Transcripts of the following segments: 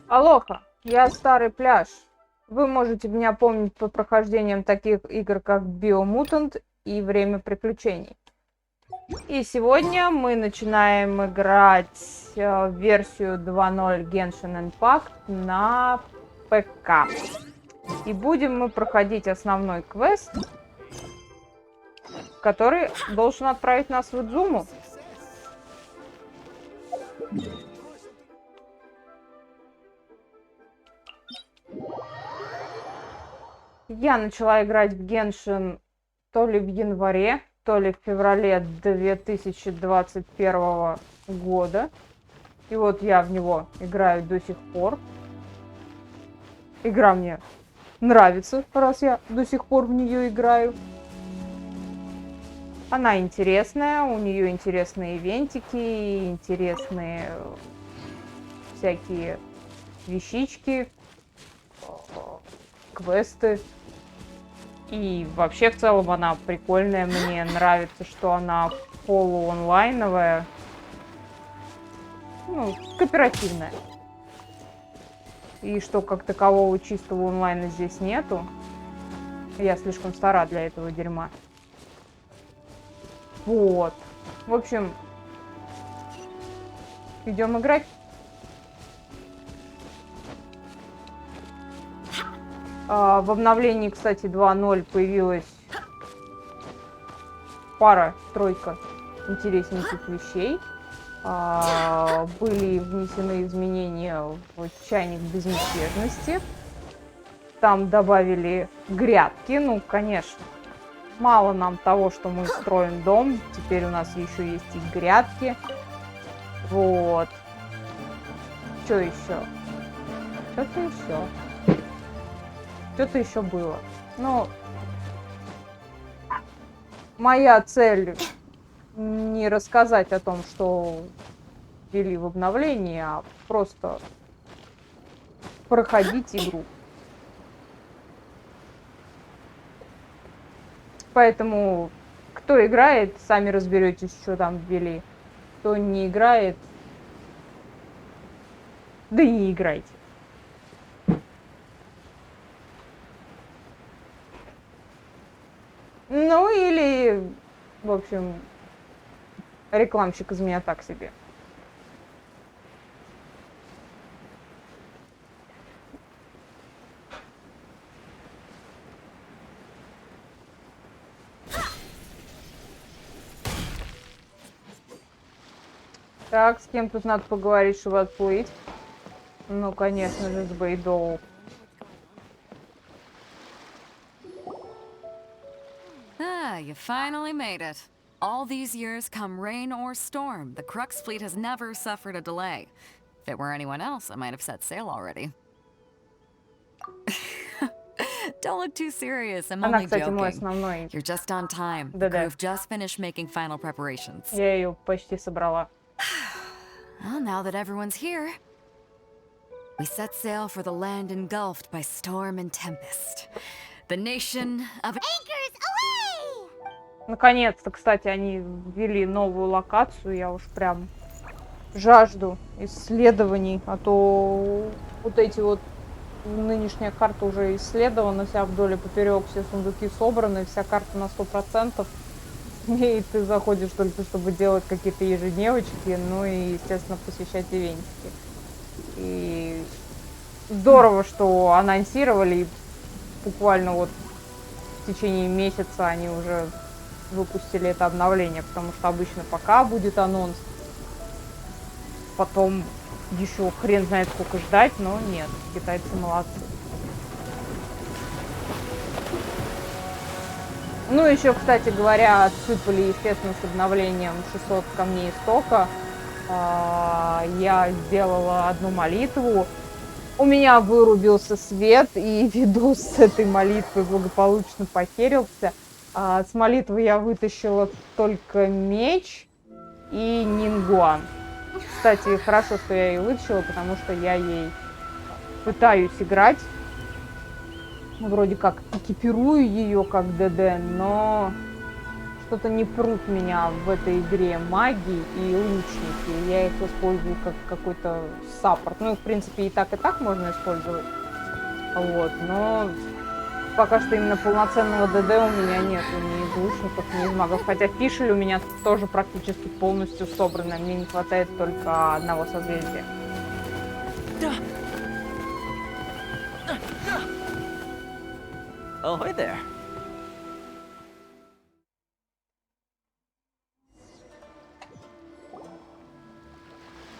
Алоха, я старый пляж. Вы можете меня помнить по прохождениям таких игр, как Biomutant и Время приключений. И сегодня мы начинаем играть версию 2.0 Genshin Impact на ПК. И будем мы проходить основной квест, который должен отправить нас в Идзуму. Я начала играть в Genshin то ли в январе, то ли в феврале 2021 года. И вот я в него играю до сих пор. Игра мне нравится, раз я до сих пор в нее играю. Она интересная, у нее интересные ивентики, интересные всякие вещички, квесты. И вообще в целом она прикольная, мне нравится, что она полуонлайновая, ну, кооперативная. И что как такового чистого онлайна здесь нету. Я слишком стара для этого дерьма. Вот. В общем, идем играть. В обновлении, кстати, 2.0 появилась пара-тройка интересненьких вещей. Были внесены изменения в чайник безмятежности. Там добавили грядки. Ну, конечно, мало нам того, что мы строим дом. Теперь у нас еще есть и грядки. Вот. Что еще? Что-то еще. Что-то еще было. Но моя цель не рассказать о том, что ввели в обновлении, а просто проходить игру. Поэтому, кто играет, сами разберетесь, что там ввели. Кто не играет, да и не играйте. Ну или, в общем, рекламщик из меня так себе. Так, с кем тут надо поговорить, чтобы отплыть? Ну, конечно же, с Бэйдоу. You finally made it. All these years, come rain or storm, the Crux fleet has never suffered a delay. If it were anyone else, I might have set sail already. Don't look too serious, I'm Она, only кстати, мой joking. основной. You're just on time. The Да-да. crew have just finished making final preparations. Я ее почти собрала. Well, now that everyone's here, we set sail for the land engulfed by storm and tempest. The nation of Anchors away! Наконец-то, кстати, они ввели новую локацию. Я уж прям жажду исследований. А то вот эти вот... Нынешняя карта уже исследована, вся вдоль и поперек, все сундуки собраны, вся карта на 100%. И ты заходишь только, чтобы делать какие-то ежедневочки, ну и, естественно, посещать ивентики. И здорово, что анонсировали, и буквально вот в течение месяца они уже выпустили это обновление, потому что обычно пока будет анонс, потом еще хрен знает сколько ждать, но нет, китайцы молодцы. Ну, еще, кстати говоря, отсыпали, естественно, с обновлением 600 камней истока. Я сделала одну молитву. У меня вырубился свет, и видос с этой молитвой благополучно похерился. С молитвы я вытащила только меч и нингуан. Кстати, хорошо, что я ее вытащила, потому что я ей пытаюсь играть. Вроде как экипирую ее как ДД, но что-то не прут меня в этой игре маги и лучники. Я их использую как какой-то саппорт. Ну, в принципе, и так можно использовать. Вот, но пока что именно полноценного ДД у меня нету, ни из лучников, ни из магов. Хотя фишель у меня тоже практически полностью собрана. Мне не хватает только одного созвездия. Oh, hey there.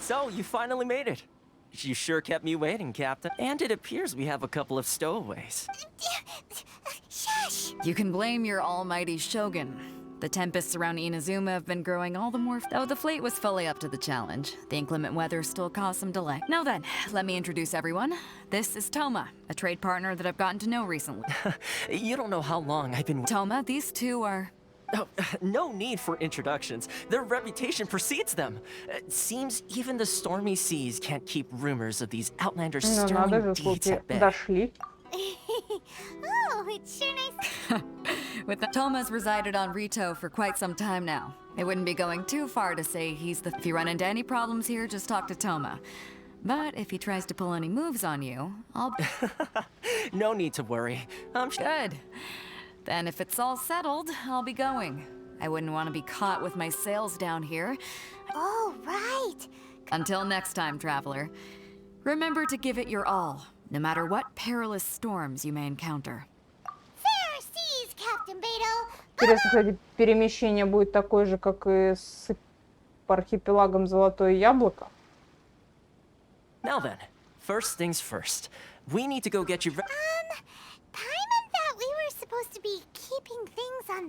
So, you finally made it. You sure kept me waiting, Captain. And it appears we have a couple of stowaways. Shush! You can blame your almighty shogun. The tempests around Inazuma have been growing all the more, though the fleet was fully up to the challenge. The inclement weather still caused some delay. Now then, let me introduce everyone. This is Toma, a trade partner that I've gotten to know recently. You don't know how long I've been... Toma, these two are... Oh, no need for introductions. Their reputation precedes them. Seems even the stormy seas can't keep rumors of these outlanders Ну, надо stirring же, deeds слушай, at bay. дошли. Oh, it's sure nice. With the Toma's resided on Rito for quite some time now. It wouldn't be going too far to say he's the... If you run into any problems here, just talk to Toma. But if he tries to pull any moves on you, I'll... No need to worry. I'm Good. Then if it's all settled, I'll be going. I wouldn't want to be caught with my sails down here. Oh, right. Until next time, traveler. Remember to give it your all, no matter what perilous storms you may encounter. Fair seas, Captain Beto. Интересно, кстати, перемещение будет такое же, как и с архипелагом Золотое Яблоко. Now then, first things first. We need to go get you... Paimon thought we were supposed to be keeping things on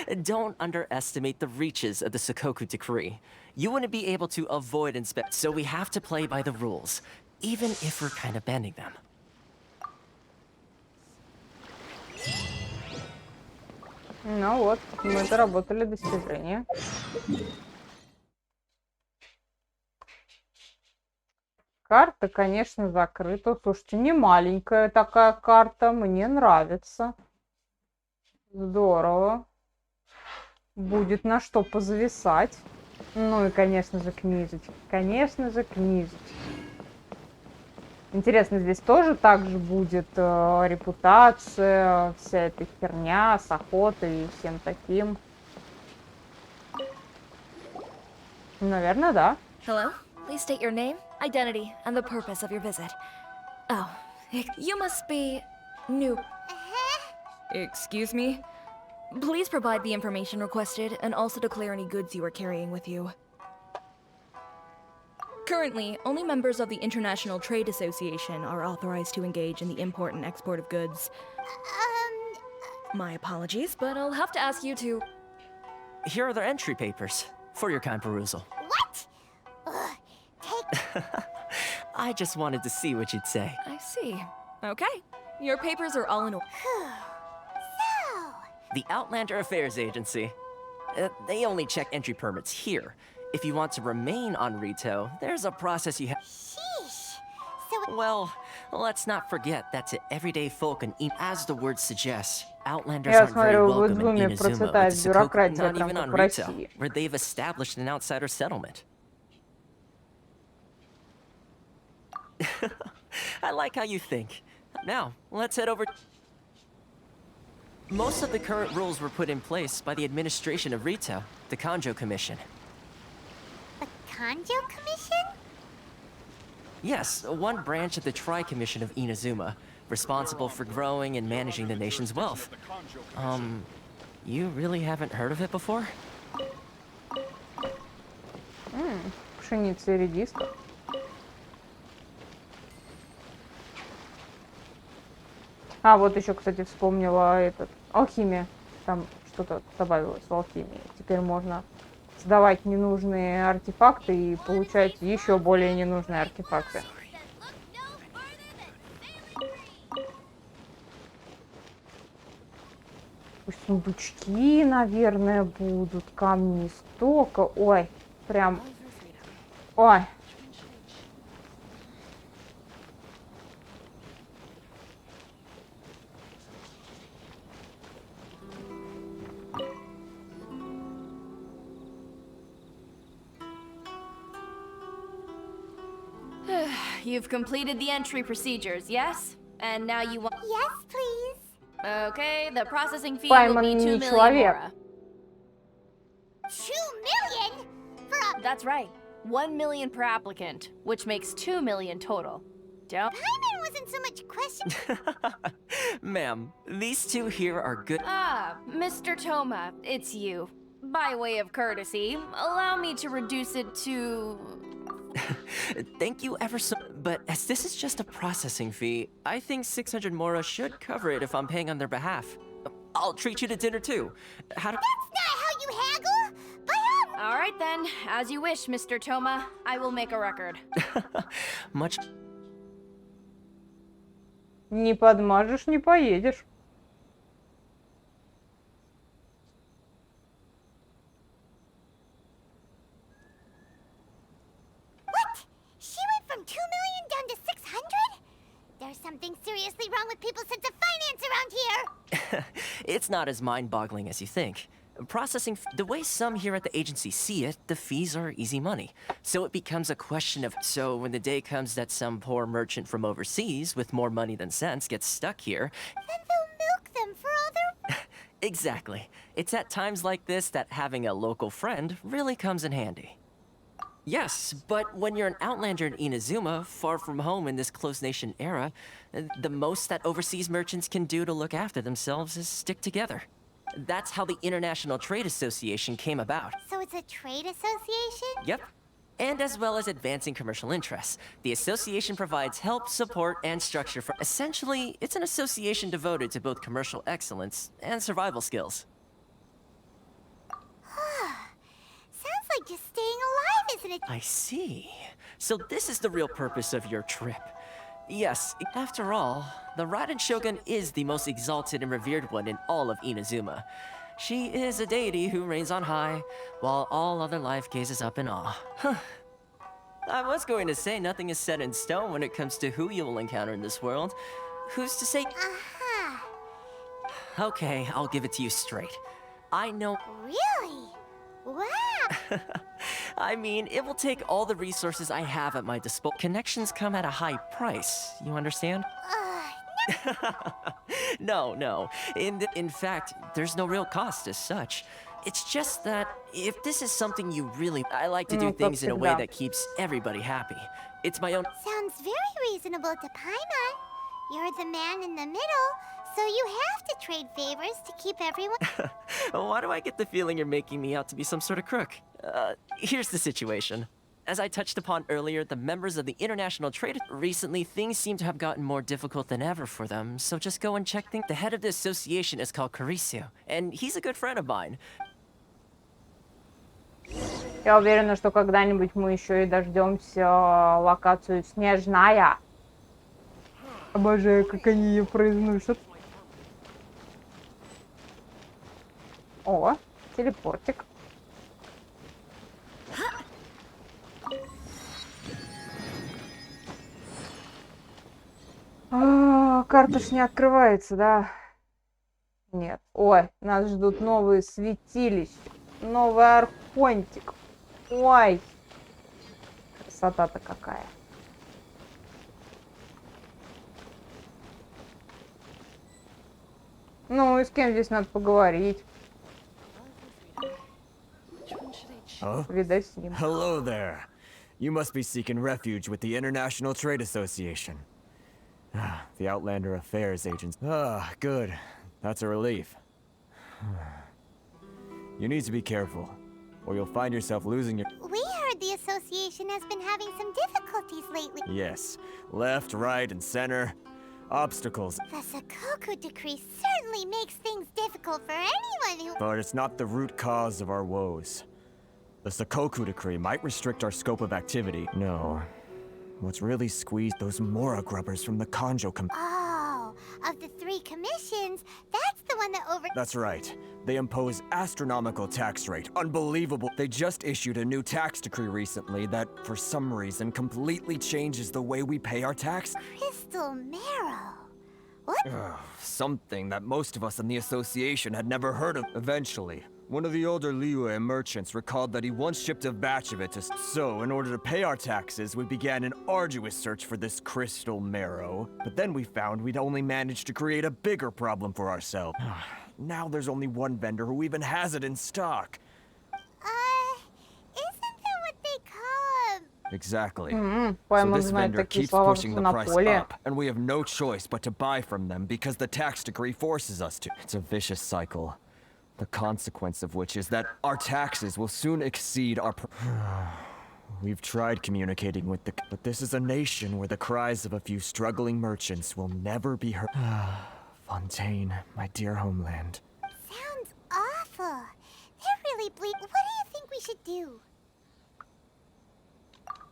the... Don't underestimate the reaches of the Sakoku Decree. You wouldn't be able to avoid inspect, so we have to play by the rules, even if we're kind of bending them. Ну вот, мы доработали достижение. Карта, конечно, закрыта. Слушайте, не маленькая такая карта. Мне нравится. Здорово. Будет на что позависать. Ну и, конечно же, книжечки. Конечно же, книжечки. Интересно, здесь тоже так же будет репутация, вся эта херня с охотой и всем таким. Наверное, да. Hello? Please state your name, identity, and the purpose of your visit. Oh, you must be new. Excuse me? Please provide the information requested and also declare any goods you are carrying with you. Currently, only members of the International Trade Association are authorized to engage in the import and export of goods. My apologies, but I'll have to ask you to... Here are their entry papers, for your kind perusal. What? Ugh, take... I just wanted to see what you'd say. I see. Okay. Your papers are all in order. So... The Outlander Affairs Agency. They only check entry permits here. If you want to remain on Rito, there's a process you have... Sheesh. So... Well, let's not forget that to everyday folk and as the word suggests, Outlanders Я aren't very смотрю, в welcome in Изуме Inazuma, процветает with the Sakoku, бюрократия, not прям even как on в Rito, России. where they've established an outsider settlement. I like how you think. Now, let's head over... Most of the current rules were put in place by the administration of Rito, the Kanjo Commission. The Kanjo Commission? Yes, one branch of the Tri-Commission of Inazuma, responsible for growing and managing the nation's wealth. You really haven't heard of it before? Пшеница и редиска. А, вот еще, кстати, вспомнила этот... Алхимия. Там что-то добавилось в алхимии. Теперь можно сдавать ненужные артефакты и получать еще более ненужные артефакты. Пусть сундучки, наверное, будут. Камни истока. Ой, прям... Ой. you've completed the entry procedures, yes? And now you want... Yes, please. Okay, the processing fee Пайман will be 2 не million человек. mora. 2 million? For a That's right. 1 million per applicant, which makes 2 million total. Don't... Paimon wasn't so much question. Ma'am, these two here are good. Ah, Mr. Toma, it's you. By way of courtesy, allow me to reduce it to... Thank you ever so. But as this is just a processing fee, I think 600 mora should cover it if I'm paying on their behalf. I'll treat you to dinner too. How do... That's not how you haggle. By all... All right then, as you wish, Mr. Toma. I will make a record. Much. Не подмажешь, не поедешь. What? She went from 2 million down to 600? There's something seriously wrong with people's sense of finance around here. It's not as mind-boggling as you think. Processing, the way some here at the agency see it, the fees are easy money. So it becomes a question of, so when the day comes that some poor merchant from overseas with more money than sense gets stuck here... Then they'll milk them for all their... Exactly. It's at times like this that having a local friend really comes in handy. Yes, but when you're an outlander in Inazuma, far from home in this closed nation era, the most that overseas merchants can do to look after themselves is stick together. That's how the International Trade Association came about. So it's a trade association? Yep. And as well as advancing commercial interests, the association provides help, support, and structure for... Essentially, it's an association devoted to both commercial excellence and survival skills. Sounds like just staying alive, isn't it? I see. So this is the real purpose of your trip. Yes, after all, the Raiden Shogun is the most exalted and revered one in all of Inazuma. She is a deity who reigns on high, while all other life gazes up in awe. I was going to say nothing is set in stone when it comes to who you will encounter in this world. Who's to say... Aha. Okay, I'll give it to you straight. I know... Really? Wow. I mean, it will take all the resources I have at my disposal. Connections come at a high price, you understand? No. In fact, there's no real cost as such. It's just that if this is something you really... I like to do things in a way that keeps everybody happy. It's my own... Sounds very reasonable to Paimon. You're the man in the middle, so you have to trade favors to keep everyone... Why do I get the feeling you're making me out to be some sort of crook? Here's the situation. As I touched upon earlier, the members of the International Trade... Recently, things seem to have gotten more difficult than ever for them, so just go and check things. The head of the association is called Caricio, and he's a good friend of mine. Я уверена, что когда-нибудь мы еще и дождемся локацию Снежная. Обожаю, как они ее произносят. О, телепортик. Карта ж не открывается, да? Нет. Ой, нас ждут новые святилища. Новый архонтик. Ой. Красота-то какая. Ну, и с кем здесь надо поговорить? Видать, с ним. Hello there. You must be seeking refuge with the International Trade Association. The Outlander Affairs agents. Good. That's a relief. You need to be careful, or you'll find yourself losing your... We heard the association has been having some difficulties lately. Yes. Left, right, and center. Obstacles. The Sakoku decree certainly makes things difficult for anyone who... But it's not the root cause of our woes. The Sakoku decree might restrict our scope of activity. No. What's really squeezed those Mora grubbers from the Kanjo Oh, of the 3 commissions, that's the one that over... That's right. They impose astronomical tax rate. Unbelievable. They just issued a new tax decree recently that, for some reason, completely changes the way we pay our tax. Crystal Marrow. What? Something that most of us in the association had never heard of. Eventually, One of the older Liyue merchants recalled that he once shipped a batch of it to... So, in order to pay our taxes, we began an arduous search for this crystal marrow. But then we found we'd only managed to create a bigger problem for ourselves. Now there's only one vendor who even has it in stock. Isn't that what they call them? Exactly. So Паймон this знает vendor такие keeps слова, pushing как the price монополия. up, and we have no choice but to buy from them because the tax decree forces us to. It's a vicious cycle. The consequence of which is that our taxes will soon exceed our... We've tried communicating with the... But this is a nation where the cries of a few struggling merchants will never be heard. Fontaine, my dear homeland. Sounds awful. They're really bleak. What do you think we should do?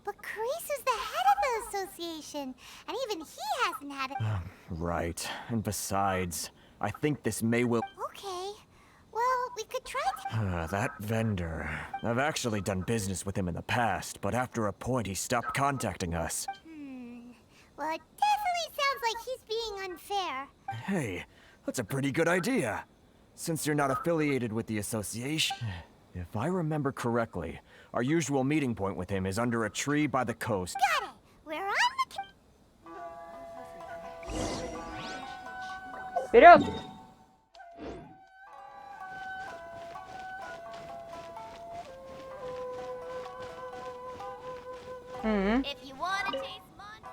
But Carice is the head of the association, and even he hasn't had it. Right. And besides, I think this may will... Okay. Well, we could try to... That vendor. I've actually done business with him in the past, but after a point he stopped contacting us. Well, it definitely sounds like he's being unfair. Hey, that's a pretty good idea. Since you're not affiliated with the association... If I remember correctly, our usual meeting point with him is under a tree by the coast. Got it. We're on the... Вперед! If you want to taste monster...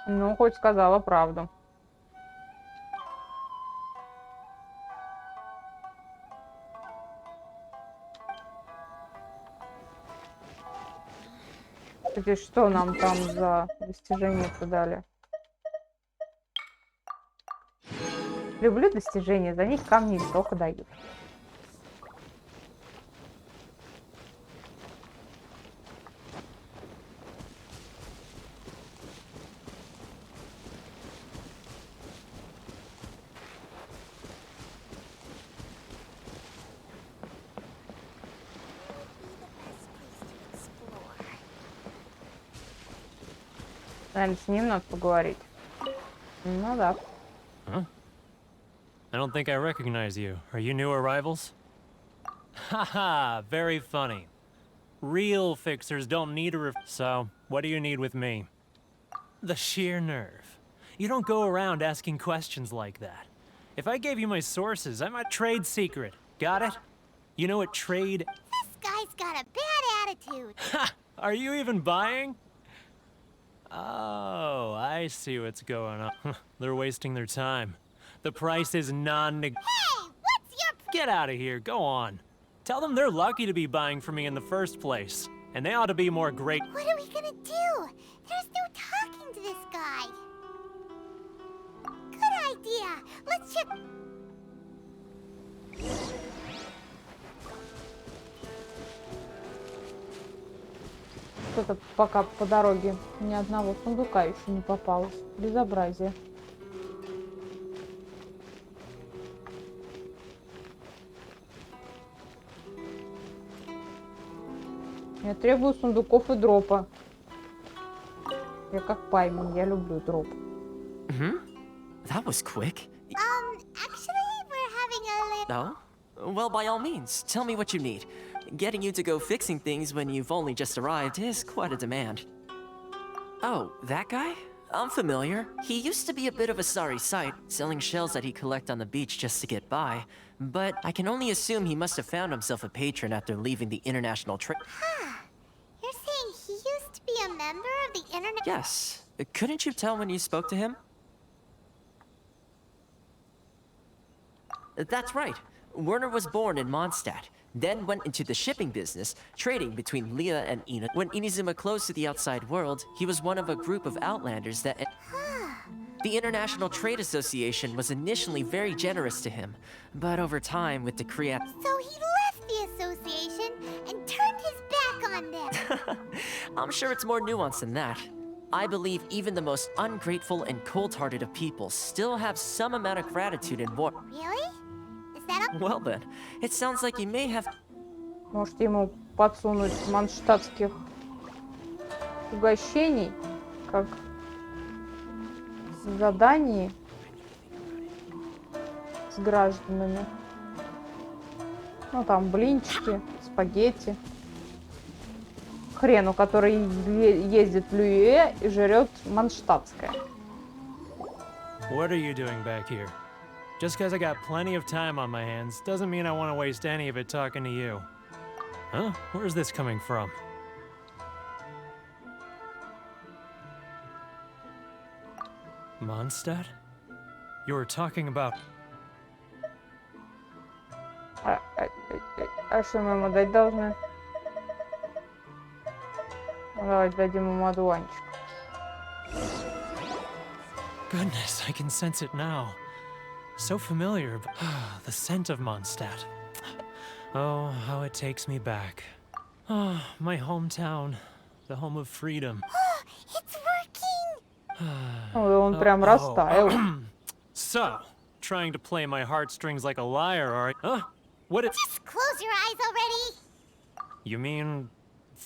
Ну, хоть сказала правду. Кстати, что нам там за достижения-то дали? Люблю достижения, за них камни и только дают. Наверное, с ним надо поговорить. Ну да. Huh? I don't think I recognize you. Are you new arrivals? Haha, very funny. Real fixers don't need a So, what do you need with me? The sheer nerve. You don't go around asking questions like that. If I gave you my sources, I might trade secret. Got it? You know what trade... This guy's got a bad attitude. Ha! Are you even buying? Oh, I see what's going on. They're wasting their time. The price is non-neg- Hey, what's your... Get out of here, go on. Tell them they're lucky to be buying from me in the first place. And they ought to be more great- What are we gonna do? There's no talking to this guy. Good idea. Let's check... Что-то пока по дороге ни одного сундука еще не попалось. Безобразие. Я требую сундуков и дропа. Я как Паймон, я люблю дроп. That was quick. Actually, we're having a little... No? Well, by all means, tell me what you need. Getting you to go fixing things when you've only just arrived is quite a demand. Oh, that guy? I'm familiar. He used to be a bit of a sorry sight, selling shells that he'd collect on the beach just to get by. But I can only assume he must have found himself a patron after leaving the international trade. You're saying he used to be a member of the internet... Yes. Couldn't you tell when you spoke to him? That's right. Werner was born in Mondstadt, then went into the shipping business, trading between Leah and Ina. When Inazuma closed to the outside world, he was one of a group of outlanders that... The International Trade Association was initially very generous to him, but over time, with the So he left the association I'm sure it's more nuanced than that. I believe even the most ungrateful and cold-hearted of people still have some amount of gratitude and warmth. Really? Is that all? Well then, it sounds like you may have... Может, ему подсунуть манштатских угощений, как в задании с гражданами. Ну, там блинчики, спагетти. Хрену, который ездит в Люе и жрет манштатское. What are you doing back here? Just because I got plenty of time on my hands doesn't mean I want to waste any of it talking to you. Huh? Where's this coming from? Mondstadt? You were talking about... А что мы ему дать должны? Давайте дадим ему одуванчик. Goodness, I can sense it now. So familiar, but the scent of Mondstadt. Oh, how it takes me back. Oh, my hometown, the home of freedom. It's working! Он прям растаял. So, trying to play my heartstrings like a liar, are you? Huh? What it... Just close your eyes already! You mean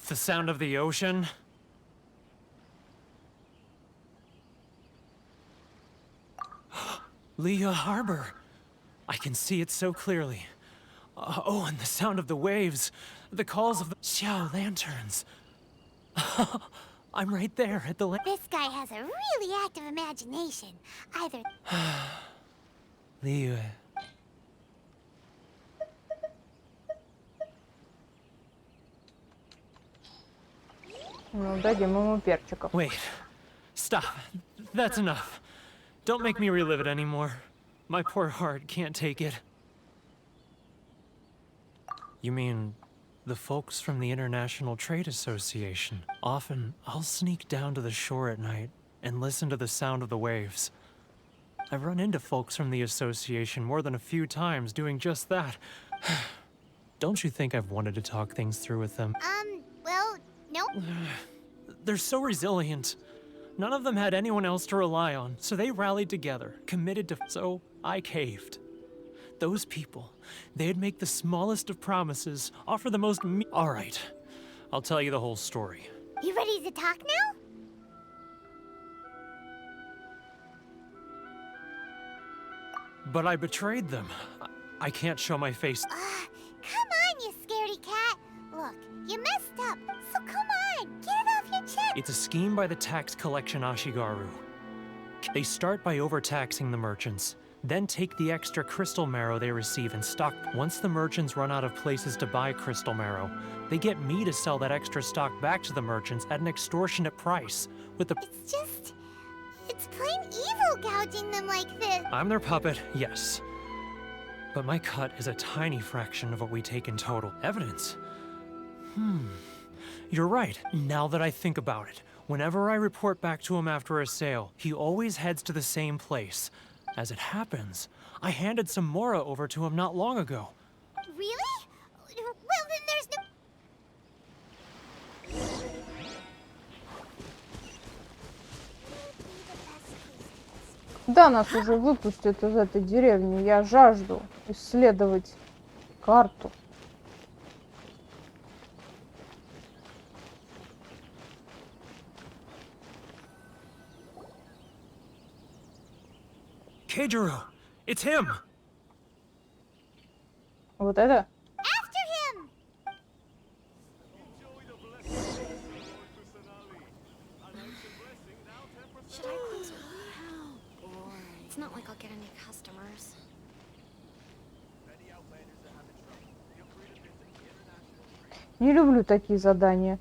the sound of the ocean? Leah Harbor. I can see it so clearly. Oh, and the sound of the waves. The calls of the Xiao lanterns. I'm right there at the This guy has a really active imagination. Either... Leah. Ну, дадим ему перчиков. Wait. Stop. That's enough. Don't make me relive it anymore. My poor heart can't take it. You mean the folks from the International Trade Association? Often, I'll sneak down to the shore at night and listen to the sound of the waves. I've run into folks from the association more than a few times doing just that. Don't you think I've wanted to talk things through with them? Well, no. They're so resilient. None of them had anyone else to rely on, so they rallied together, committed to... So, I caved. Those people, they'd make the smallest of promises, offer the most All right, I'll tell you the whole story. You ready to talk now? But I betrayed them. I can't show my face. Come on, you scaredy cat. Look, you messed up, so come on, get it off your chest. It's a scheme by the tax collection Ashigaru. They start by overtaxing the merchants, then take the extra crystal marrow they receive and stock. Once the merchants run out of places to buy crystal marrow, they get me to sell that extra stock back to the merchants at an extortionate price. With the... It's plain evil gouging them like this. I'm their puppet, yes. But my cut is a tiny fraction of what we take in total. Evidence? You're right. Now that I think about it, whenever I report back to him after a sale, he always heads to the same place. As it happens, I handed some Mora over to him not long ago. Really? Well, then there's no... Да, нас уже выпустят из этой деревни. Я жажду исследовать карту. Keijiro! It's him! Вот это? After him! Should I close early? It's not like I'll get any customers. Не люблю такие задания,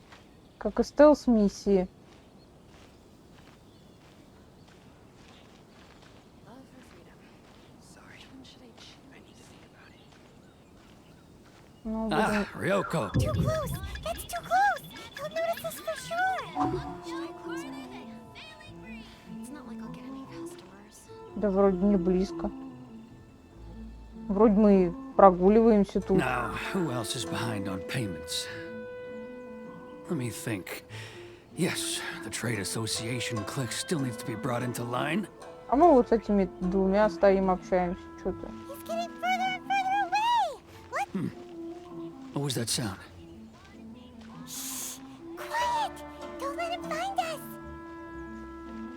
как и стелс-миссии. Ну, будем... Ryoko. Too close! That's too close! He'll notice us for sure! It's not like I'll get any customers. Да вроде не близко. Вроде мы прогуливаемся тут. Now, who else is behind on payments? Let me think. Yes, the trade association clique still needs to be brought into line. А мы вот с этими двумя стоим, общаемся. Что-то. He's getting further and further away! What? What was that sound? Shh! Quiet! Don't let him find us!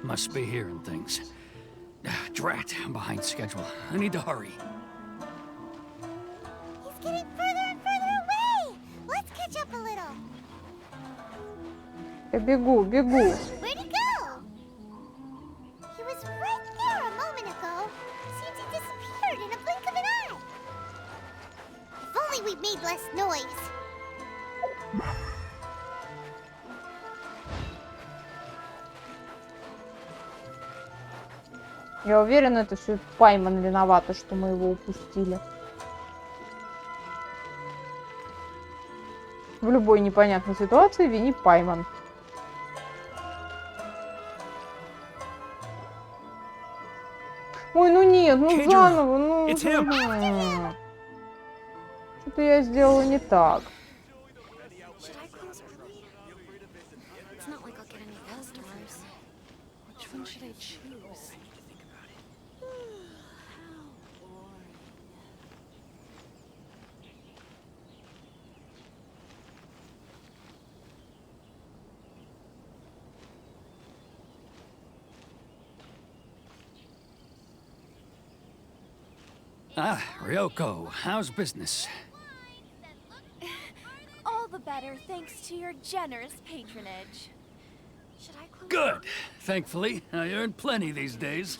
Must be hearing things. Drat, I'm behind schedule. I need to hurry. He's getting further and further away! Let's catch up a little. Я бегу, бегу. Where'd he go? He was right there a moment ago. Seems he disappeared in a blink of an eye. If only we made less noise. Я уверена, это все Пайман виновата, что мы его упустили. В любой непонятной ситуации вини Пайман. Ой, ну нет, ну Kendra, заново, ну. it's him. Что-то я сделала не так. Should I close early? It's not like I'll get any customers. Which one should I choose? Ah, Ryoko, how's business? All the better thanks to your generous patronage. Should I close Good. Thankfully, I earn plenty these days.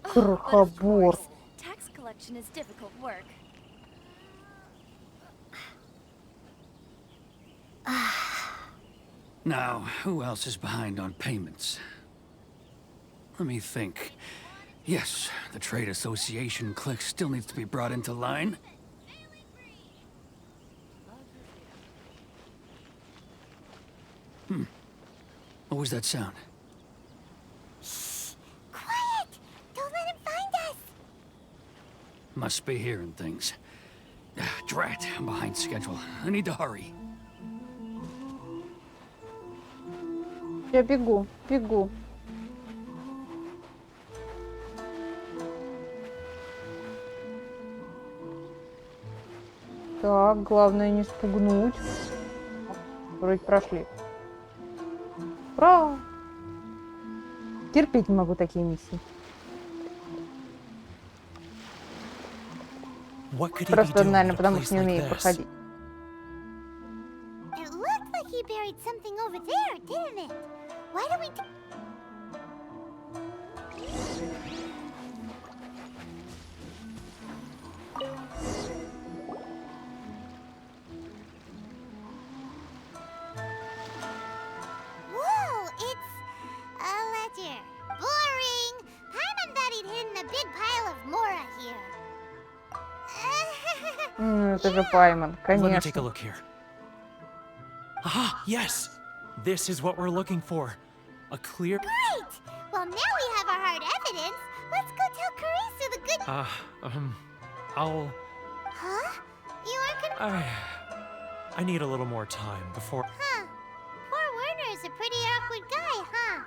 But of Крохобор. course, tax collection is difficult work. Now, who else is behind on payments? Let me think. Yes, the trade association clique still needs to be brought into line. What was that sound? Shh! Quiet! Don't let him find us! Must be hearing things. Drat, I'm behind schedule. I need to hurry. Я бегу, бегу. Так, главное не спугнуть. Вроде прошли. Ура! Терпеть не могу такие миссии. What could he be Просто, doing наверное, in a потому place что не like умею this? проходить. It looked like he buried something over there, didn't it? Why don't we do... Whoa, it's a ledger. Boring. Paimon thought he'd hidden a big pile of Mora here. Это же Пайман, Let me take a конечно. look here. Aha! Yes! This is what we're looking for. A clear... Great! Well, now we have our hard evidence. Let's go tell Karisu the good... I'll... Huh? You aren't gonna... I need a little more time before... Huh. Poor Werner's a pretty awkward guy, huh?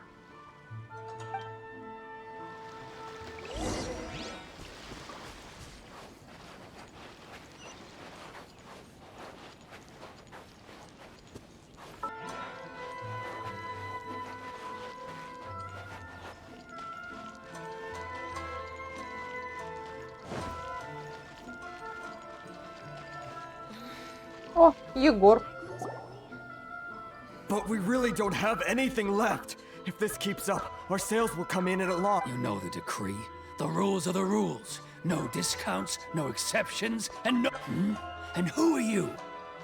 О, Егор. But we really don't have anything left. If this keeps up, our sales will come in at a loss. You know the decree. The rules are the rules. No discounts, no exceptions, and no... And who are you?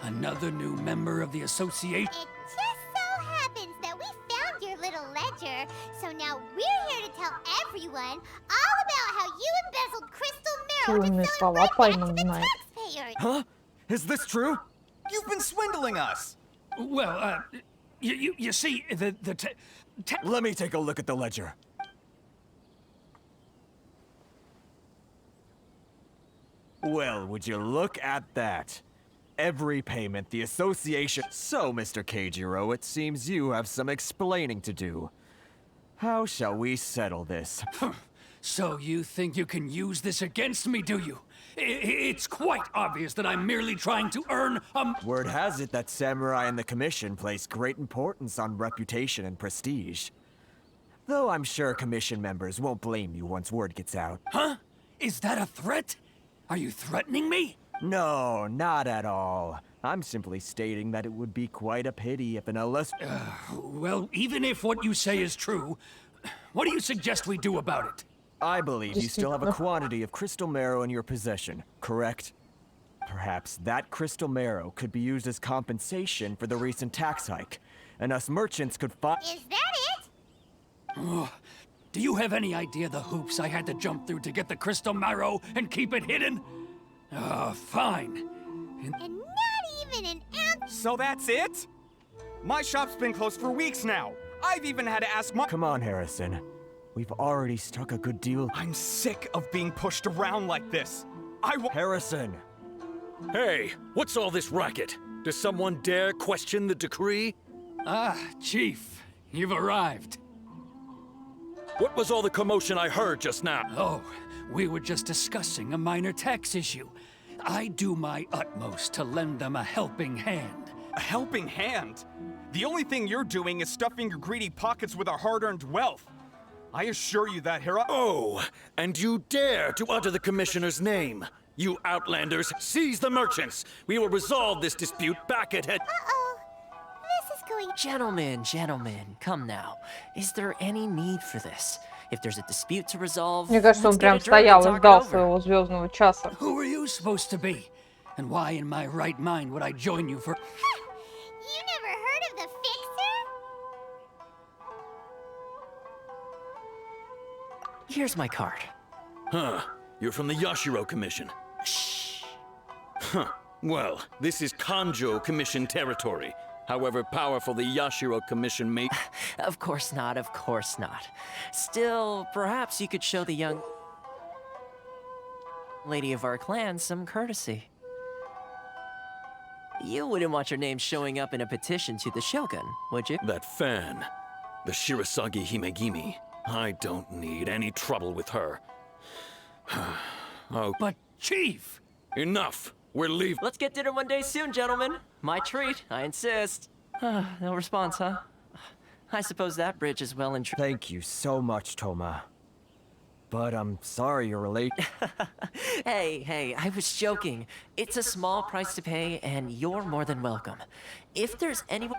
Another new member of the association? It just so happens that we found your little ledger, so now we're here to tell everyone all about how you embezzled crystal marrow Умные to sell слова it right back Пайман to the знает. taxpayers. Huh? Is this true? You've been swindling us! Well, you see, Let me take a look at the ledger. Well, would you look at that? every payment the association... So, Mr. Keijiro, it seems you have some explaining to do. How shall we settle this? So you think you can use this against me, do you? It's quite obvious that I'm merely trying to earn a... Word has it that samurai in the commission place great importance on reputation and prestige. Though I'm sure commission members won't blame you once word gets out. Huh? Is that a threat? Are you threatening me? No, not at all. I'm simply stating that it would be quite a pity if an Well, even if what you say is true, what do you suggest we do about it? I believe you still have a quantity of crystal marrow in your possession, correct? Perhaps that crystal marrow could be used as compensation for the recent tax hike, and us merchants could find... Is that it? Do you have any idea the hoops I had to jump through to get the crystal marrow and keep it hidden? Fine. And not even an ounce. So that's it? My shop's been closed for weeks now. I've even had to ask my... Come on, Harrison. We've already struck a good deal. I'm sick of being pushed around like this. Harrison! Hey, what's all this racket? Does someone dare question the decree? Chief, you've arrived. What was all the commotion I heard just now? Oh, we were just discussing a minor tax issue. I do my utmost to lend them a helping hand. A helping hand? The only thing you're doing is stuffing your greedy pockets with our hard-earned wealth. I assure you that, Hera. Oh, and you dare to utter the commissioner's name. You outlanders, seize the merchants. We will resolve this dispute back at head. Uh-oh. This is going... Gentlemen, come now. Is there any need for this? If there's a dispute to resolve, Мне кажется, он let's get прям a drink стоял and и talk it ждал over. своего звездного часа. Who are you supposed to be? And why in my right mind would I join you for... You never heard of the Fixer? Here's my card. Huh, you're from the Yashiro Commission. Shh. Huh, well, this is Kanjo Commission territory. However powerful the Yashiro Commission may... Of course not. Still, perhaps you could show the young lady of our clan some courtesy. You wouldn't want your name showing up in a petition to the Shogun, would you? That fan, the Shirasagi Himegimi. I don't need any trouble with her. Oh, But, Chief! enough! We're leaving. Let's get dinner one day soon, gentlemen. My treat, I insist. No response, huh? I suppose that bridge is well and true. Thank you so much, Toma. But I'm sorry you're late. Hey, I was joking. It's a small price to pay, and you're more than welcome. If there's any...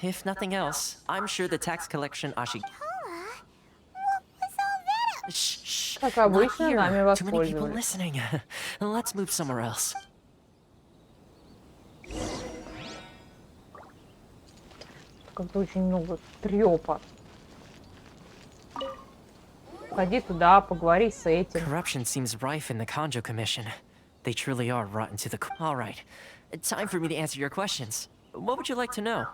if nothing else, I'm sure the tax collection Ashi... What was all that? Shh, Как not обычно, here. нами Too many people воспользовались. listening. Let's move somewhere else. Как-то очень много трёпа. Ходи туда, поговори с этим. Corruption seems rife in the Kanjo Commission. They truly are rotten to the core. All right, time for me to answer your questions. What would you like to know?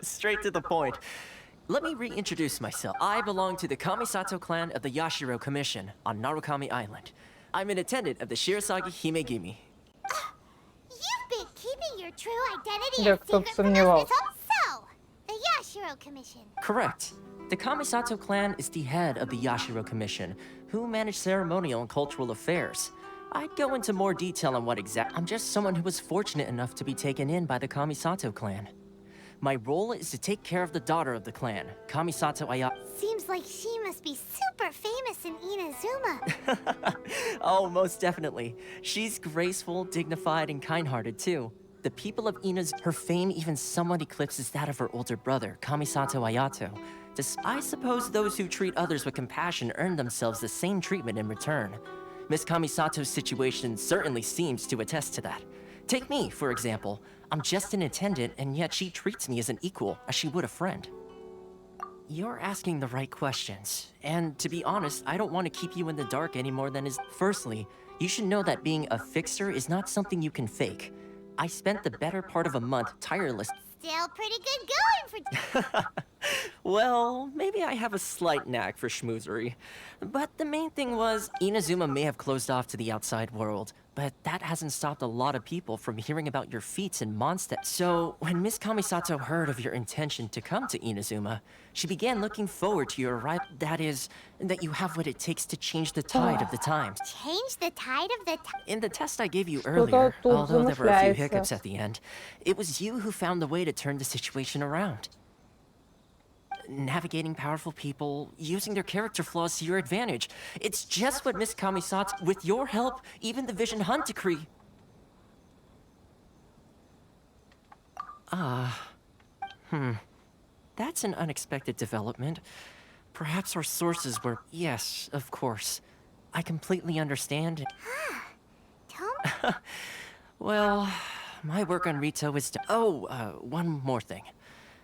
Straight to the point. Let me reintroduce myself. I belong to the Kamisato clan of the Yashiro Commission on Narukami Island. I'm an attendant of the Shirasagi Himegimi. You've been keeping your true identity Да, a кто бы secret from us this сомневался. whole... So, the Yashiro Commission. Correct. The Kamisato clan is the head of the Yashiro Commission, who manage ceremonial and cultural affairs. I'd go into more detail on what I'm just someone who was fortunate enough to be taken in by the Kamisato clan. My role is to take care of the daughter of the clan, Kamisato Aya. Seems like she must be super famous in Inazuma. Oh, most definitely. She's graceful, dignified, and kind-hearted too. The people of her fame even somewhat eclipses that of her older brother, Kamisato Ayato. I suppose those who treat others with compassion earn themselves the same treatment in return. Miss Kamisato's situation certainly seems to attest to that. Take me, for example. I'm just an attendant, and yet she treats me as an equal, as she would a friend. You're asking the right questions. And to be honest, I don't want to keep you in the dark any more than is. Firstly, you should know that being a fixer is not something you can fake. I spent the better part of a month tireless. Still pretty good going for... Well, maybe I have a slight knack for schmoozery. But the main thing was, Inazuma may have closed off to the outside world, but that hasn't stopped a lot of people from hearing about your feats in Mondstadt. So, when Miss Kamisato heard of your intention to come to Inazuma, she began looking forward to your arrival. That is, that you have what it takes to change the tide of the times. Change the tide of the In the test I gave you earlier, тут although there were a few замышляется. hiccups at the end, it was you who found the way to turn the situation around. Navigating powerful people, using their character flaws to your advantage. It's just what Miss Kamisato, with your help, even the Vision Hunt decree. That's an unexpected development. Perhaps our sources were... Yes, of course. I completely understand. Tom? Well, my work on Rito is to... one more thing.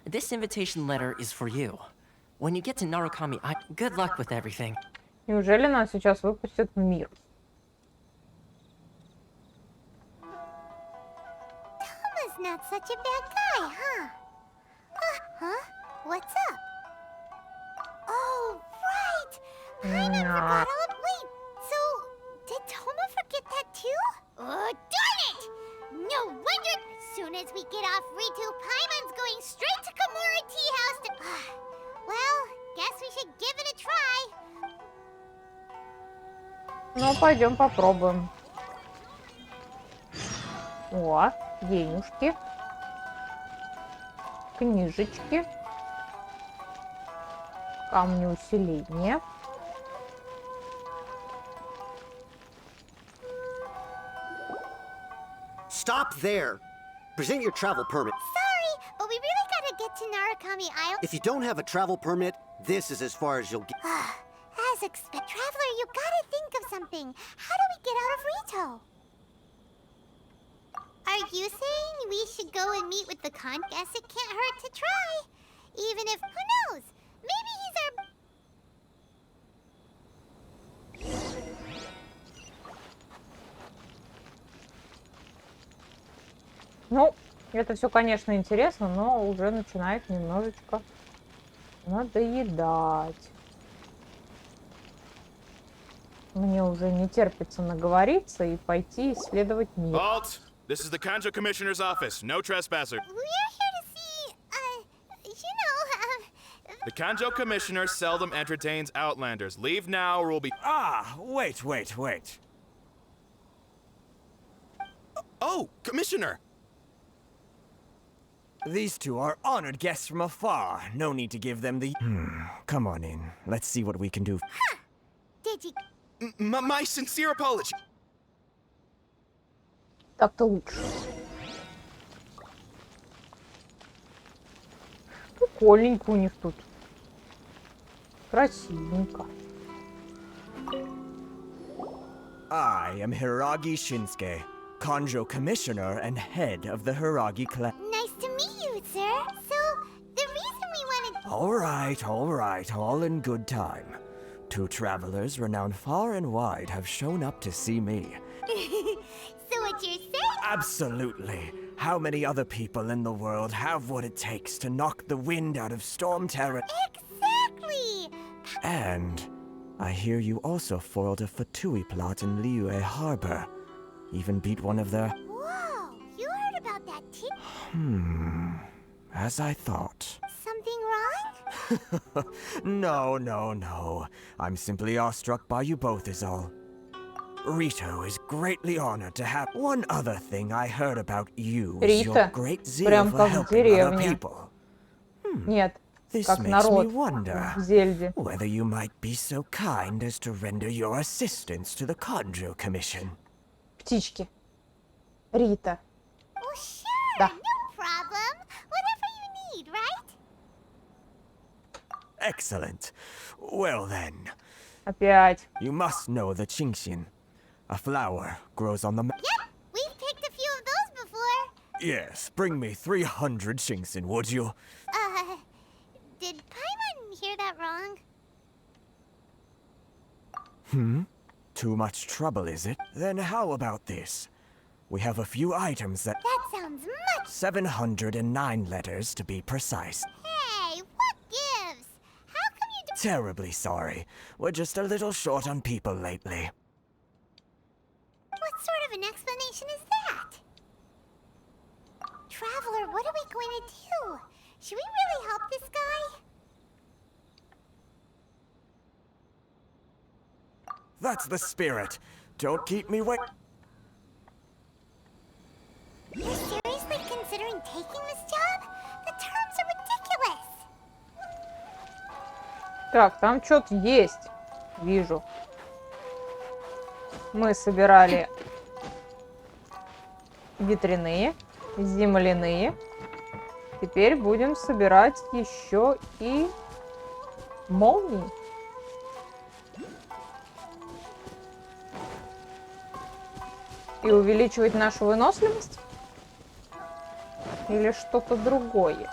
This invitation letter is for you. When you get to Narukami, good luck with everything. Неужели нас сейчас выпустят в мир? Tom is not such a bad guy, huh? Huh? What's up? Oh, right! Paimon forgot all... Wait, so... Did Toma forget that too? Oh, darn it! No wonder... As soon as we get off Ritu, Paimon's going straight to Komura Tea House to... Well, guess we should give it a try. Ну, пойдем попробуем. О, денежки. Книжечки. Камни усиления. Stop there. Present your travel permit. Sorry, but we really gotta get to Narukami Island. If you don't have a travel permit, this is as far as you'll get. As expected. Traveler, you gotta think of something. How do we get out of Rito? Are you saying we should go and meet with the con? Guess it can't hurt to try. Even if, who knows? Maybe he's our... Ну, это все, конечно, интересно, но уже начинает немножечко надоедать. Мне уже не терпится наговориться и пойти исследовать мир. Halt! This is the Kanjo Commissioner's office. No trespasser. We're here to see, The Kanjo Commissioner seldom entertains outlanders. Leave now or we'll be... Wait. Oh, Commissioner! These two are honored guests from afar. No need to give them the... Come on in. Let's see what we can do. Did you... My sincere apology. Так-то лучше. Прикольненько у них тут. Красивенько. I am Hiragi Shinsuke, Kanjo Commissioner and head of the Hiragi clan. Nice to meet you, sir. So, the reason we wanted... All right, all in good time. Two travelers renowned far and wide have shown up to see me. So what you're saying... Absolutely. How many other people in the world have what it takes to knock the wind out of Storm Terror? Exactly! And I hear you also foiled a Fatui plot in Liyue Harbor. Even beat one of their... Whoa! You heard about that too? As I thought. Something wrong? No. I'm simply awestruck by you both is all. Rito is greatly honored to have... One other thing I heard about you is your Рита, great zeal прям for как в helping other деревне. people. Нет, This как makes народ me wonder в Зельде. whether you might be so kind as to render your assistance to the Kanjo Commission. Птички. Рита. Oh, sure! Да. No problem! Whatever you need, right? Excellent. Well then, Опять. you must know the Qingshin. A flower grows on the... Yep! We've picked a few of those before. Yes, bring me 300 Qingshin, would you? Did Paimon hear that wrong? Too much trouble, is it? Then how about this? We have a few items that... That sounds much... 709 letters to be precise. Hey, what gives? terribly sorry. We're just a little short on people lately. What sort of an explanation is that? Traveler, what are we going to do? Should we really help this guy? That's the spirit. Don't keep me wait. You're seriously considering taking this job? The terms are ridiculous. Так, там что-то есть. Вижу. Мы собирали ветряные, земляные. Теперь будем собирать еще и молнии. И увеличивать нашу выносливость? Или что-то другое?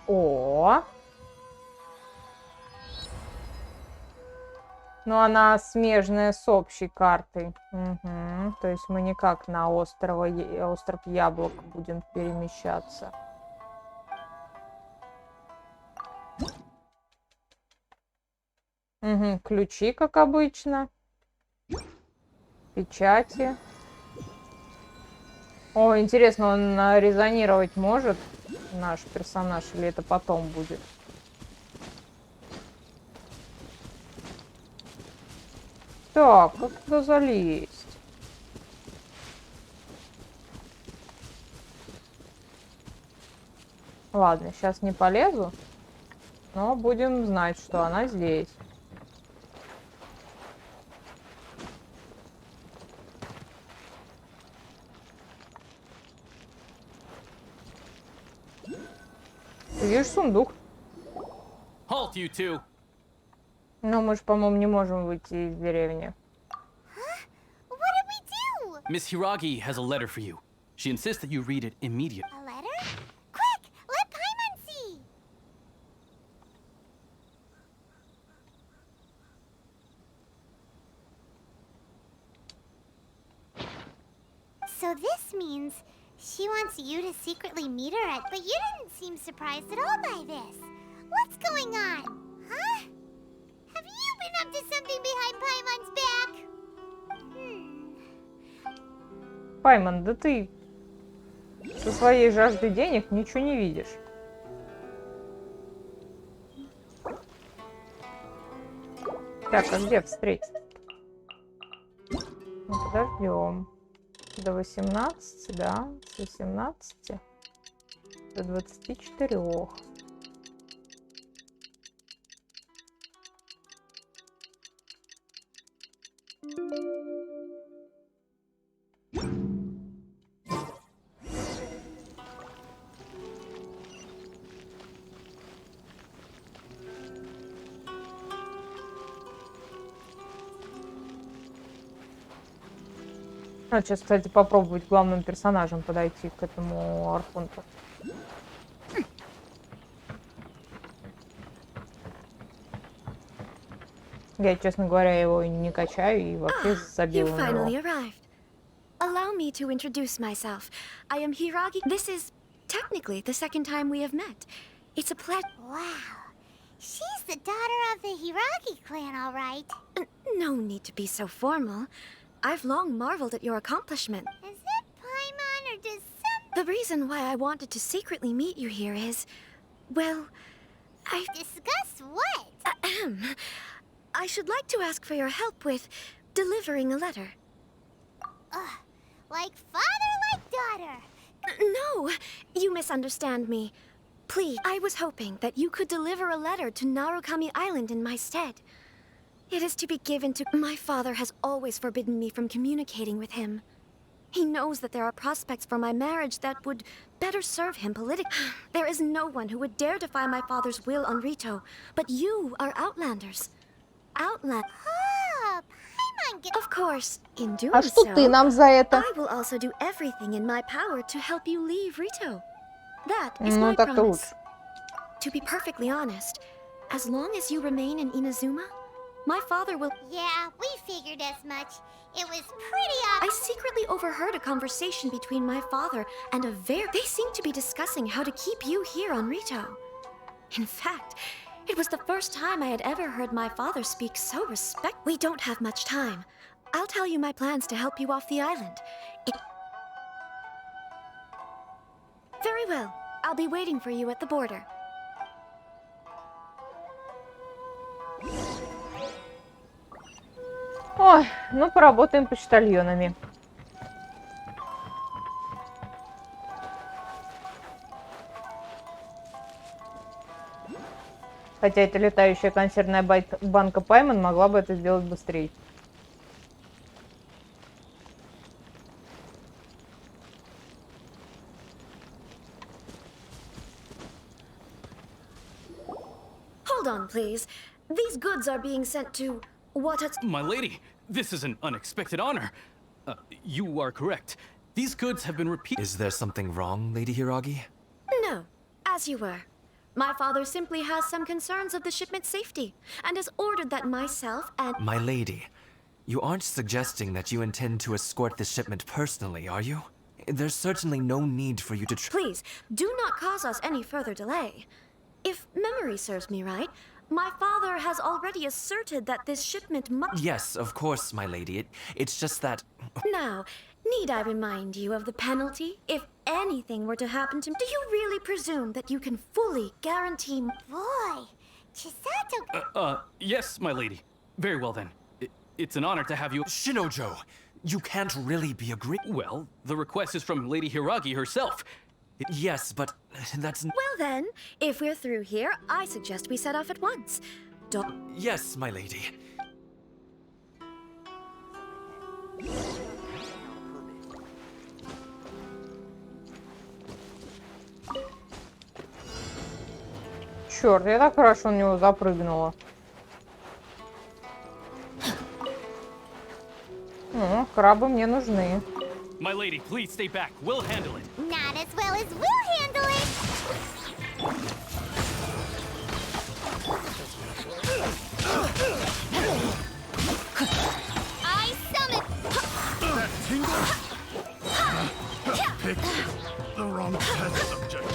О! Ну, она смежная с общей картой. Угу. То есть мы никак на остров Яблок будем перемещаться. Угу. Ключи, как обычно. Печати. О, интересно, он резонировать может, наш персонаж, или это потом будет? Так, как туда залезть? Ладно, сейчас не полезу, но будем знать, что она здесь. Ты видишь сундук? Halt, you two! Но мы же, по-моему, не можем выйти из деревни. What did we do? Miss Hiragi has a letter for you. She insists that you read it immediately. A letter? Quick, let Paimon see. So this means she wants you to secretly meet her at, but you didn't seem surprised at all by this. What's going on? Huh? Have you been up to something behind Paimon's back? Паймон, да ты со своей жаждой денег ничего не видишь. Так, а где встретить? Ну, подождем. До 18, да? С 18 до 24. Надо сейчас, кстати, попробовать главным персонажем подойти к этому архонту. Я, честно говоря, его не качаю и вообще забила You на него. finally arrived. Allow me to introduce myself. I am Hiragi. This is technically the second time we have met. It's a pleasure. Wow. She's the daughter of the Hiragi clan, all right. No need to be so formal. I've long marveled at your accomplishment. Is it Paimon or does some... The reason why I wanted to secretly meet you here is... Well, Discuss what? I should like to ask for your help with delivering a letter. Like father, like daughter. No, you misunderstand me. Please, I was hoping that you could deliver a letter to Narukami Island in my stead. It is to be given to... My father has always forbidden me from communicating with him. He knows that there are prospects for my marriage that would better serve him politically. There is no one who would dare defy my father's will on Rito, but you are Outlanders. Oh, Paimon Of course, in doing А что ты нам за это? I will also do everything in my power to help you leave Rito. That is Ну, my так-то promise. лучше. To be perfectly honest, as long as you remain in Inazuma, my father will... Yeah, we figured as much. It was pretty I secretly overheard a conversation between my father and a They seemed to be discussing how to keep you here on Rito. In fact, it was the first time I had ever heard my father speak so We don't have much time. I'll tell you my plans to help you off the island. Very well. I'll be waiting for you at the border. Ой, ну поработаем почтальонами. Хотя эта летающая консервная банка Пайман могла бы это сделать быстрее. Hold on, please. These goods are being sent to My lady, this is an unexpected honor. You are correct. These goods have been repeated. Is there something wrong, Lady Hiragi? No, as you were. My father simply has some concerns of the shipment's safety, and has ordered that myself and— My lady, you aren't suggesting that you intend to escort the shipment personally, are you? There's certainly no need for you to Please, do not cause us any further delay. If memory serves me right, my father has already asserted that this shipment must— Yes, of course, my lady. It's just that— Now, need I remind you of the penalty if anything were to happen to me? Do you really presume that you can fully guarantee— Boy, Chisato— Yes, my lady. Very well then. It's an honor to have you— Shinojo, you can't really be Well, the request is from Lady Hiragi herself. Yes, but that's— Well then, if we're through here, I suggest we set off at once. Yes, my lady. Черт, я так хорошо на него запрыгнула. Крабы мне нужны. My lady, please stay back. We'll handle it. Not as well as we'll handle it! I summon— That tingle? Picked the wrong test subject.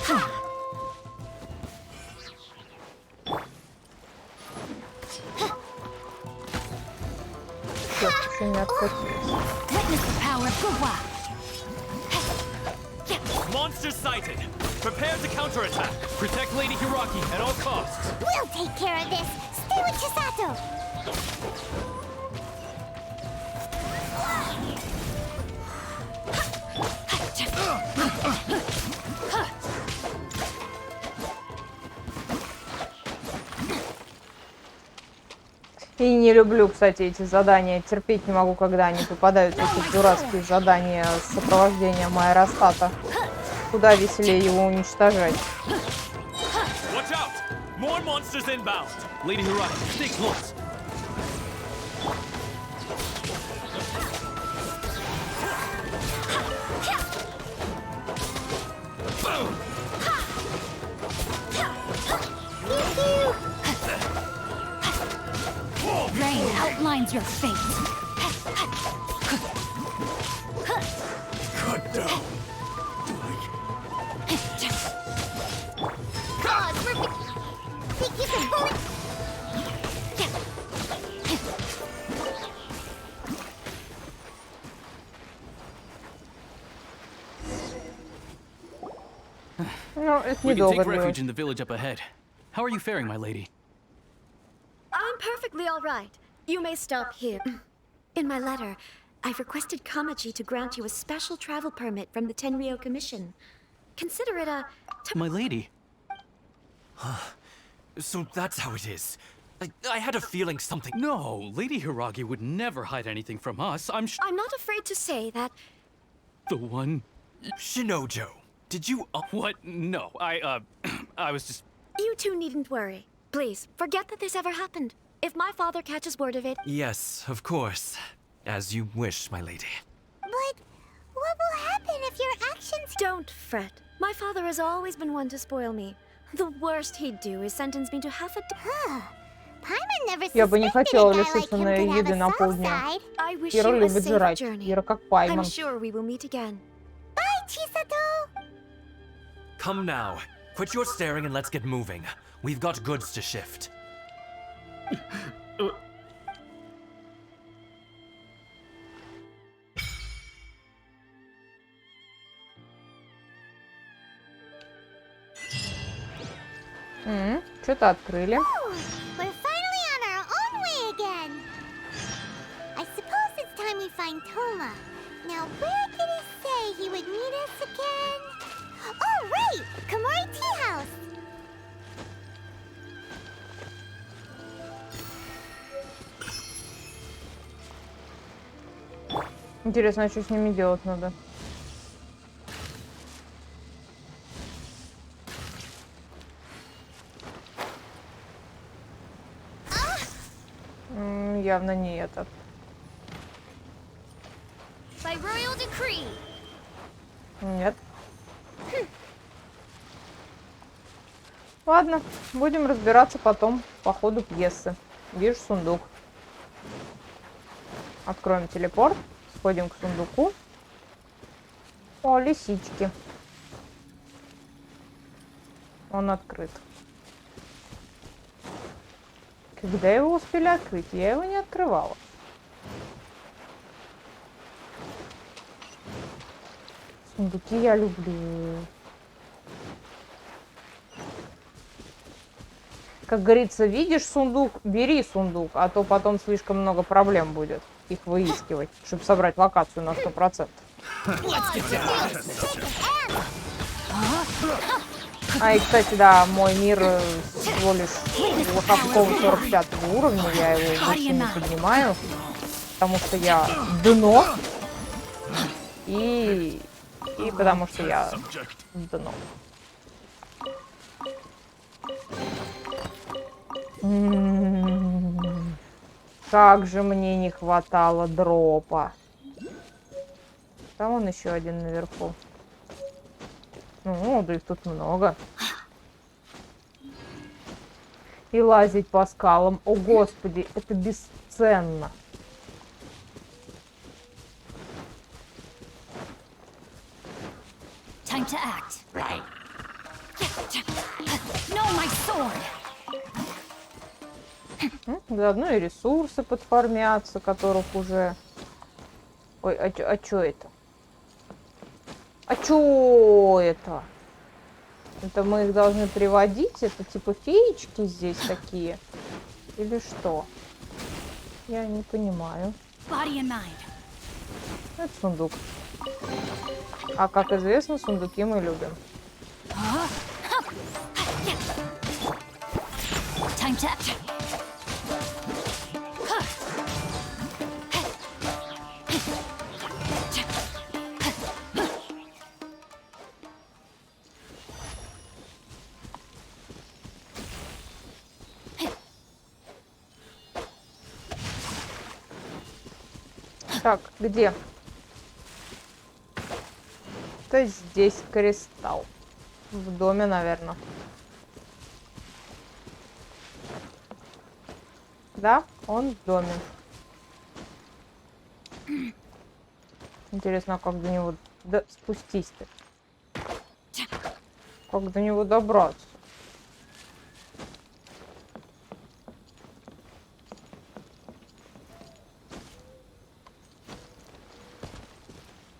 Witness the power of Gua. Monster sighted. Prepare to counterattack. Protect Lady Hiragi at all costs. We'll take care of this! Stay with Chisato! И не люблю, кстати, эти задания. Терпеть не могу, когда они попадаются, эти дурацкие задания с сопровождением аэростата. Куда веселее его уничтожать. Watch out! More monsters inbound. Lady Hiragi, stay close. Rain outlines your fate. Cut down. Pause for— Think you can bullet— Ну, это We can недолго take refuge длилось. in the village up ahead. How are you faring, my lady? I'm perfectly all right. You may stop here. In my letter, I've requested Kamaji to grant you a special travel permit from the Tenryou Commission. Consider it a— My lady. So that's how it is. I had a feeling something— No, Lady Hiragi would never hide anything from us. I'm not afraid to say that— The one— Shinojo, did you— What? No, I was just— You two needn't worry. Please, forget that this ever happened. If my father catches word of it— Yes, of course. As you wish, my lady. But what will happen if your actions— Don't fret. My father has always been one to spoil me. The worst he'd do is sentence me to half a— Я бы не хотела лишиться на еды на полдня. I wish Кира you a любит safe жрать. journey. Кира как I'm пайман. sure we will meet again. Bye, Chisato! Come now. Quit your staring and let's get moving. We've got goods to shift. Что-то открыли. We're finally on our own way again. I suppose it's time we find Toma. Now, where did he say he would meet us again? Oh, right! Komori Tea House! Интересно, что с ними делать надо? Явно не этот. By royal decree. Нет. Ладно, будем разбираться потом по ходу пьесы. Вижу сундук. Откроем телепорт. Сходим к сундуку. О, лисички. Он открыт. Когда его успели открыть? Я его не открывала. Сундуки я люблю. Как говорится, видишь сундук, бери сундук, а то потом слишком много проблем будет их выискивать, чтобы собрать локацию на 100%. А и, кстати, да, мой мир всего лишь лоховского 45 уровня, я его больше не поднимаю, потому что я дно, и потому что я дно. Как же мне не хватало дропа. Там он еще один наверху. Ну, да их тут много. И лазить по скалам. О, господи, это бесценно. Time to act. Right. No, my sword. Заодно и ресурсы подформятся, которых уже... Ой, а чё это? А чё это? Это мы их должны приводить? Это типа феечки здесь такие? Или что? Я не понимаю. Это сундук. А как известно, сундуки мы любим. Так, где? То есть здесь кристалл. В доме, наверное. Да, он в доме. Интересно, а как до него спустись-то? Как до него добраться?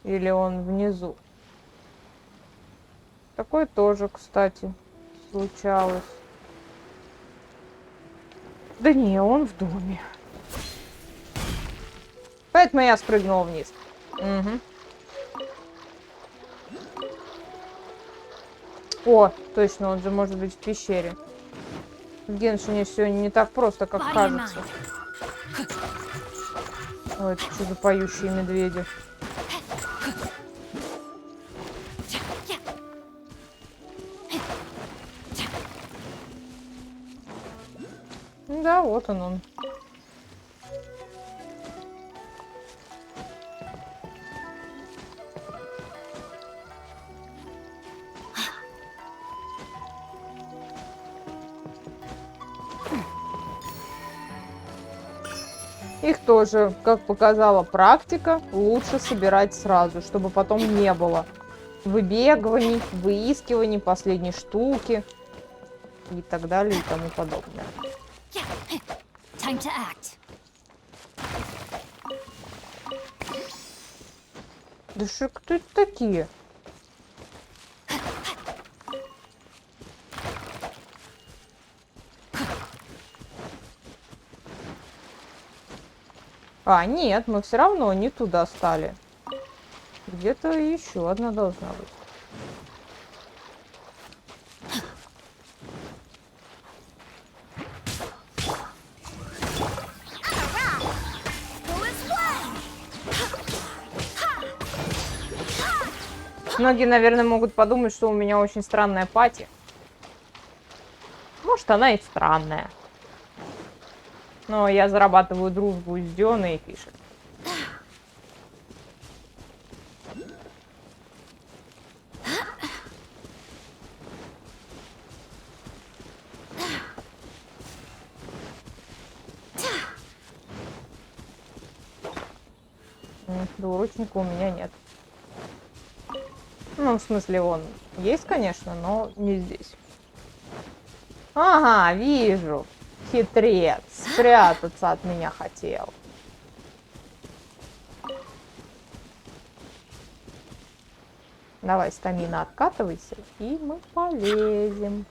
Или он внизу? Такое тоже, кстати, случалось. Да не, он в доме. Поэтому я спрыгнула вниз. Угу. О, точно, он же может быть в пещере. В Геншине все не так просто, как кажется. Ой, это что за поющие медведи? Да, вот он. Их тоже, как показала практика, лучше собирать сразу, чтобы потом не было выбегываний, выискиваний последней штуки и так далее и тому подобное. Time to act. Да что, кто это такие? А, нет, мы все равно не туда стали. Где-то еще одна должна быть. Многие, наверное, могут подумать, что у меня очень странная пати. Может, она и странная. Но я зарабатываю дружбу с Дионой и Фишер. Двуручника у меня нет. Ну, в смысле, он есть, конечно, но не здесь. Ага, вижу. Хитрец. Спрятаться от меня хотел. Давай, стамина, откатывайся, и мы полезем.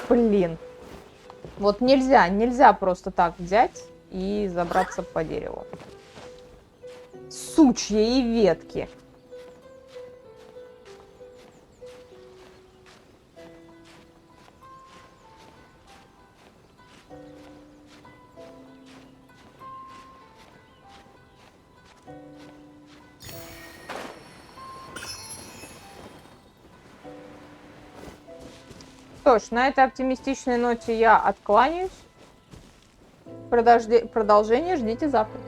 Блин. Вот нельзя просто так взять и забраться по дереву. Сучья и ветки. Что ж, на этой оптимистичной ноте я откланяюсь. Продолжение ждите завтра.